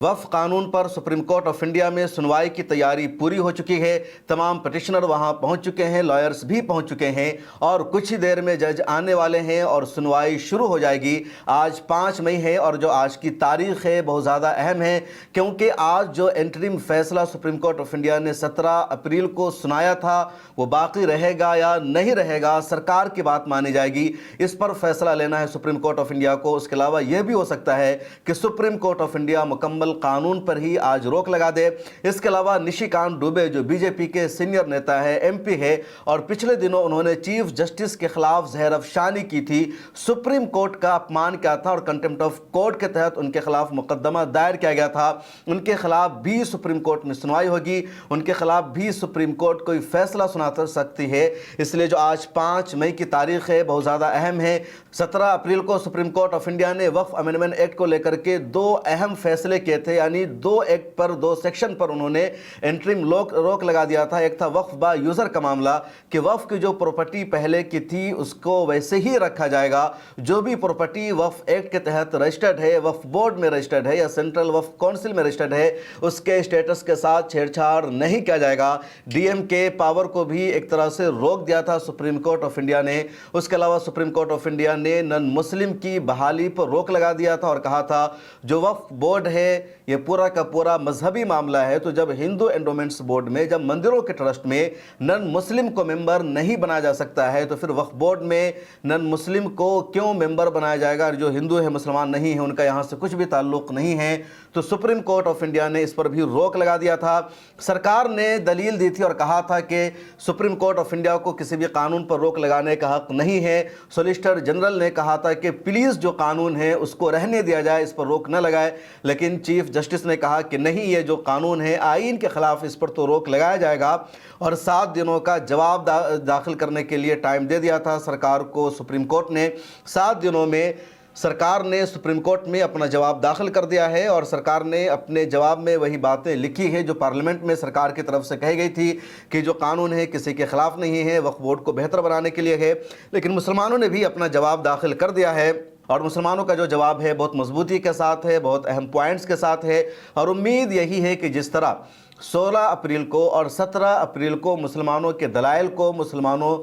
वक्फ कानून पर supreme court of India में सुनवाई की तैयारी पूरी हो चुकी है। तमाम पिटिशनर वहां पहुंच चुके हैं, लॉयर्स भी पहुंच चुके हैं और कुछ ही देर में जज आने वाले हैं और सुनवाई शुरू हो जाएगी। आज 5 मई है और जो आज की तारीख है बहुत ज़्यादा अहम है, क्योंकि आज जो इंटरिम फैसला सुप्रीम कोर्ट ऑफ इंडिया ने 17 अप्रैल को सुनाया था वो बाकी रहेगा या नहीं रहेगा, सरकार की बात मानी जाएगी। इस पर फैसला लेना है सुप्रीम कोर्ट ऑफ इंडिया को। उसके अलावा यह भी हो सकता है कि सुप्रीम कोर्ट ऑफ इंडिया मुकम्मल कानून पर ही आज रोक लगा दे। इसके अलावा निशिकांत दुबे जो बीजेपी के सीनियर नेता है, एमपी है, और पिछले दिनों उन्होंने चीफ जस्टिस के खिलाफ जहर अफशानी की थी, सुप्रीम कोर्ट का अपमान किया था और कंटेम्प्ट ऑफ कोर्ट के तहत उनके खिलाफ मुकदमा दायर किया गया था। उनके खिलाफ भी सुप्रीम कोर्ट में सुनवाई होगी, उनके खिलाफ भी सुप्रीम कोर्ट कोई फैसला सुना सकती है। इसलिए जो आज 5 मई की तारीख है बहुत ज़्यादा अहम है। 17 अप्रैल को सुप्रीम कोर्ट ऑफ इंडिया ने वक्फ अमेंडमेंट एक्ट को लेकर के 2 अहम फैसले किए थे, यानी 2 एक्ट पर 2 सेक्शन पर उन्होंने इंटरिम रोक लगा दिया था। एक था वक्फ बा यूज़र का मामला कि वक्फ की जो प्रॉपर्टी पहले की थी उसको वैसे ही रखा जाएगा। जो भी प्रॉपर्टी वक्फ एक्ट के तहत रजिस्टर्ड है, वक्फ बोर्ड में रजिस्टर्ड है या सेंट्रल वक्फ काउंसिल में रजिस्टर्ड है, उसके स्टेटस के साथ छेड़छाड़ नहीं किया जाएगा। डीएम के पावर को भी एक तरह से रोक दिया था सुप्रीम कोर्ट ऑफ इंडिया ने। उसके अलावा सुप्रीम कोर्ट ऑफ इंडिया ने नन मुस्लिम की बहाली पर रोक लगा दिया था और कहा था जो वक्फ बोर्ड है ये पूरा का पूरा मजहबी मामला है, तो जब हिंदू एंडोमेंट्स बोर्ड में, जब मंदिरों के ट्रस्ट में नन मुस्लिम को मेंबर नहीं बनाया जा सकता है, तो फिर वक्फ बोर्ड में नन मुस्लिम को क्यों मेंबर बनाया जाएगा? जो हिंदू है, मुसलमान नहीं है, उनका यहाँ से कुछ भी ताल्लुक नहीं है। तो सुप्रीम कोर्ट ऑफ इंडिया ने इस पर भी रोक लगा दिया था। सरकार ने दलील दी थी और कहा था कि सुप्रीम कोर्ट ऑफ इंडिया को किसी भी कानून पर रोक लगाने का हक नहीं है। सॉलिसिटर जनरल ने कहा था कि प्लीज़ जो कानून है उसको रहने दिया जाए, इस पर रोक न लगाए। लेकिन चीफ जस्टिस ने कहा कि नहीं, ये जो कानून है आईन के खिलाफ, इस पर तो रोक लगाया जाएगा। और 7 दिनों का जवाब दाखिल करने के लिए टाइम दे दिया था सरकार को सुप्रीम कोर्ट ने। 7 दिनों में सरकार ने सुप्रीम कोर्ट में अपना जवाब दाखिल कर दिया है और सरकार ने अपने जवाब में वही बातें लिखी है जो पार्लियामेंट में सरकार की तरफ से कही गई थी कि जो कानून है किसी के खिलाफ नहीं है, वक्फ बोर्ड को बेहतर बनाने के लिए है। लेकिन मुसलमानों ने भी अपना जवाब दाखिल कर दिया है और मुसलमानों का जो जवाब है बहुत मजबूती के साथ है, बहुत अहम पॉइंट्स के साथ है। और उम्मीद यही है कि जिस तरह 16 अप्रैल को और 17 अप्रैल को मुसलमानों के दलाइल को, मुसलमानों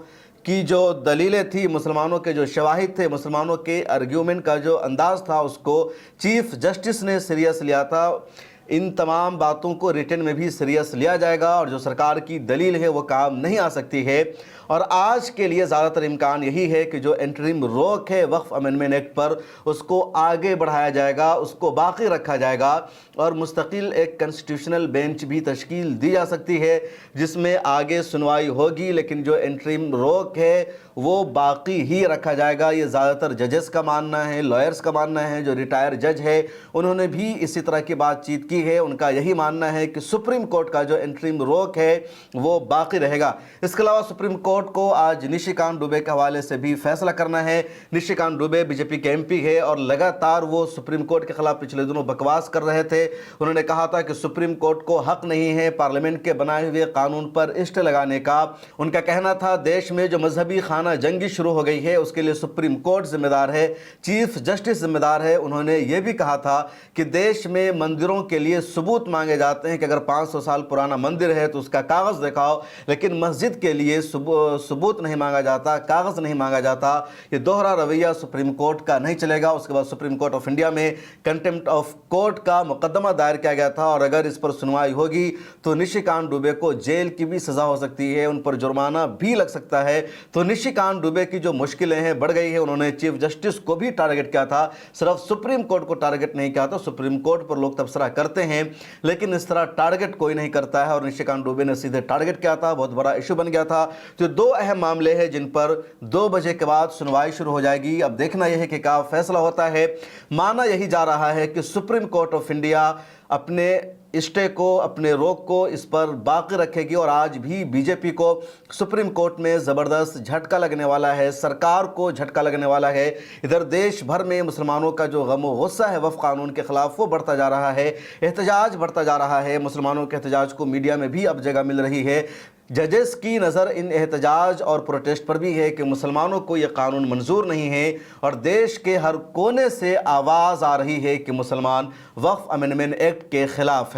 की जो दलीलें थी, मुसलमानों के जो शवाहिद थे, मुसलमानों के आर्ग्यूमेंट का जो अंदाज़ था, उसको चीफ जस्टिस ने सीरियस लिया था। इन तमाम बातों को रिटन में भी सीरियस लिया जाएगा और जो सरकार की दलील है वो काम नहीं आ सकती है। और आज के लिए ज़्यादातर इम्कान यही है कि जो इंटरिम रोक है वक्फ अमेंडमेंट एक्ट पर, उसको आगे बढ़ाया जाएगा, उसको बाकी रखा जाएगा और मुस्तकिल एक कॉन्स्टिट्यूशनल बेंच भी तश्कील दी जा सकती है जिसमें आगे सुनवाई होगी। लेकिन जो इंटरिम रोक है वो बाकी ही रखा जाएगा। ये ज़्यादातर जजेस का मानना है, लॉयर्स का मानना है। जो रिटायर जज है उन्होंने भी इसी तरह की बातचीत की है। उनका यही मानना है कि सुप्रीम कोर्ट का जो इंटरिम रोक है वो बाकी रहेगा। इसके अलावा सुप्रीम कोर्ट को आज निशिकांत दुबे के हवाले से भी फैसला करना है। निशिकांत दुबे बीजेपी के एमपी है और लगातार वो सुप्रीम कोर्ट के खिलाफ पिछले दिनों बकवास कर रहे थे। उन्होंने कहा था कि सुप्रीम कोर्ट को हक नहीं है पार्लियामेंट के बनाए हुए कानून पर स्टे लगाने का। उनका कहना था देश में जो मजहबी खाना जंगी शुरू हो गई है उसके लिए सुप्रीम कोर्ट जिम्मेदार है, चीफ जस्टिस जिम्मेदार है। उन्होंने ये भी कहा था कि देश में मंदिरों के लिए सबूत मांगे जाते हैं कि अगर 500 साल पुराना मंदिर है तो उसका कागज़ दिखाओ, लेकिन मस्जिद के लिए सबूत नहीं मांगा जाता, कागज़ नहीं मांगा जाता। ये दोहरा रवैया सुप्रीम कोर्ट का नहीं चलेगा। उसके बाद सुप्रीम कोर्ट ऑफ इंडिया में कंटेम्प्ट ऑफ कोर्ट का मुकदमा दायर किया गया था और अगर इस पर सुनवाई होगी तो निशिकांत दुबे को जेल की भी सज़ा हो सकती है, उन पर जुर्माना भी लग सकता है। तो निशिकांत दुबे की जो मुश्किलें हैं बढ़ गई है। उन्होंने चीफ जस्टिस को भी टारगेट किया था, सिर्फ सुप्रीम कोर्ट को टारगेट नहीं किया था। सुप्रीम कोर्ट पर लोग तबसरा करते हैं लेकिन इस तरह टारगेट कोई नहीं करता है और निशिकांत दुबे ने सीधे टारगेट किया था, बहुत बड़ा इशू बन गया था। तो 2 अहम मामले हैं जिन पर 2 बजे के बाद सुनवाई शुरू हो जाएगी। अब देखना यह है कि क्या फैसला होता है। माना यही जा रहा है कि सुप्रीम कोर्ट ऑफ इंडिया अपने اسٹے کو اپنے روک کو اس پر باقی رکھے گی اور آج بھی بی جے پی کو سپریم کورٹ میں زبردست جھٹکا لگنے والا ہے، سرکار کو جھٹکا لگنے والا ہے۔ ادھر دیش بھر میں مسلمانوں کا جو غم و غصہ ہے وقف قانون کے خلاف وہ بڑھتا جا رہا ہے، احتجاج بڑھتا جا رہا ہے، مسلمانوں کے احتجاج کو میڈیا میں بھی اب جگہ مل رہی ہے۔ ججز کی نظر ان احتجاج اور پروٹیسٹ پر بھی ہے کہ مسلمانوں کو یہ قانون منظور نہیں ہے اور دیش کے ہر کونے سے آواز آ رہی ہے کہ مسلمان وقف امینڈمنٹ ایکٹ کے خلاف ہے۔